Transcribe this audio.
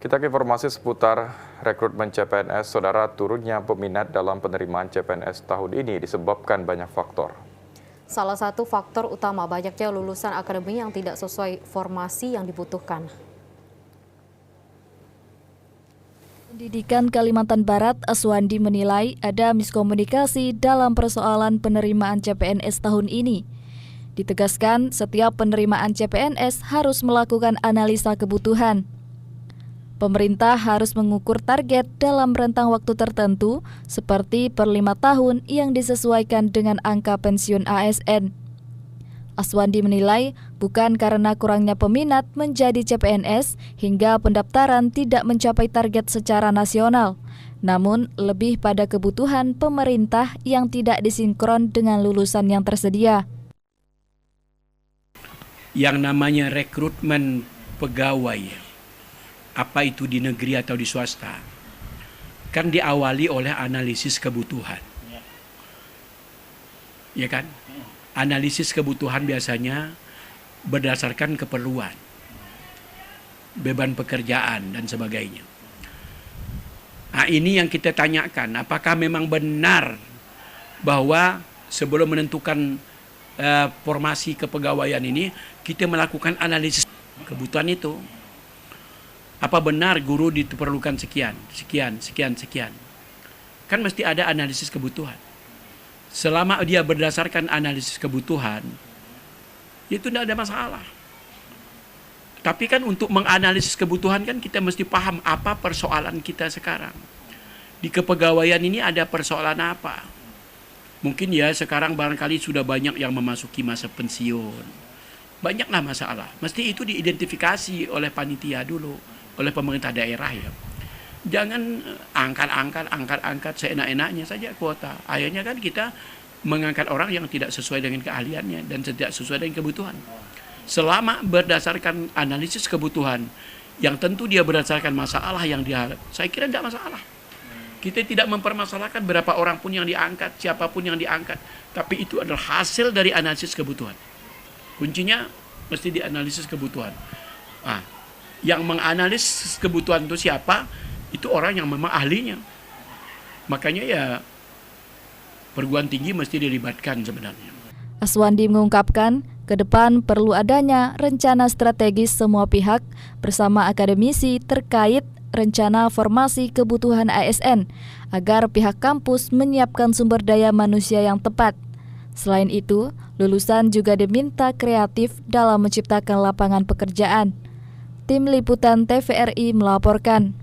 Kita ke informasi seputar rekrutmen CPNS. Saudara, turunnya peminat dalam penerimaan CPNS tahun ini disebabkan banyak faktor. Salah satu faktor utama banyaknya lulusan akademi yang tidak sesuai formasi yang dibutuhkan. Pendidikan Kalimantan Barat, Aswandi menilai ada miskomunikasi dalam persoalan penerimaan CPNS tahun ini. Ditegaskan, setiap penerimaan CPNS harus melakukan analisa kebutuhan. Pemerintah harus mengukur target dalam rentang waktu tertentu, seperti per 5 tahun yang disesuaikan dengan angka pensiun ASN. Aswandi menilai bukan karena kurangnya peminat menjadi CPNS hingga pendaftaran tidak mencapai target secara nasional, namun lebih pada kebutuhan pemerintah yang tidak disinkron dengan lulusan yang tersedia. Yang namanya rekrutmen pegawai, apa itu di negeri atau di swasta, kan diawali oleh analisis kebutuhan. Ya kan? Analisis kebutuhan biasanya berdasarkan keperluan, beban pekerjaan, dan sebagainya. Nah, ini yang kita tanyakan, apakah memang benar bahwa sebelum menentukan formasi kepegawaian ini, kita melakukan analisis kebutuhan itu. Apa benar guru diperlukan sekian. Kan mesti ada analisis kebutuhan. Selama dia berdasarkan analisis kebutuhan, itu tidak ada masalah. Tapi kan untuk menganalisis kebutuhan kan kita mesti paham apa persoalan kita sekarang. Di kepegawaian ini ada persoalan apa? Mungkin ya sekarang barangkali sudah banyak yang memasuki masa pensiun. Banyaklah masalah. Mesti itu diidentifikasi oleh panitia dulu, oleh pemerintah daerah ya. Jangan angkat seenak-enaknya saja kuota. Akhirnya kan kita mengangkat orang yang tidak sesuai dengan keahliannya dan tidak sesuai dengan kebutuhan. Selama berdasarkan analisis kebutuhan, yang tentu dia berdasarkan masalah yang dihadapi, saya kira tidak masalah. Kita tidak mempermasalahkan berapa orang pun yang diangkat, siapapun yang diangkat. Tapi itu adalah hasil dari analisis kebutuhan. Kuncinya mesti dianalisis kebutuhan. Nah, yang menganalisis kebutuhan itu siapa? Itu orang yang memang ahlinya. Makanya ya perguruan tinggi mesti dilibatkan sebenarnya. Aswandi mengungkapkan, ke depan perlu adanya rencana strategis semua pihak bersama akademisi terkait rencana formasi kebutuhan ASN agar pihak kampus menyiapkan sumber daya manusia yang tepat. Selain itu, lulusan juga diminta kreatif dalam menciptakan lapangan pekerjaan. Tim Liputan TVRI melaporkan.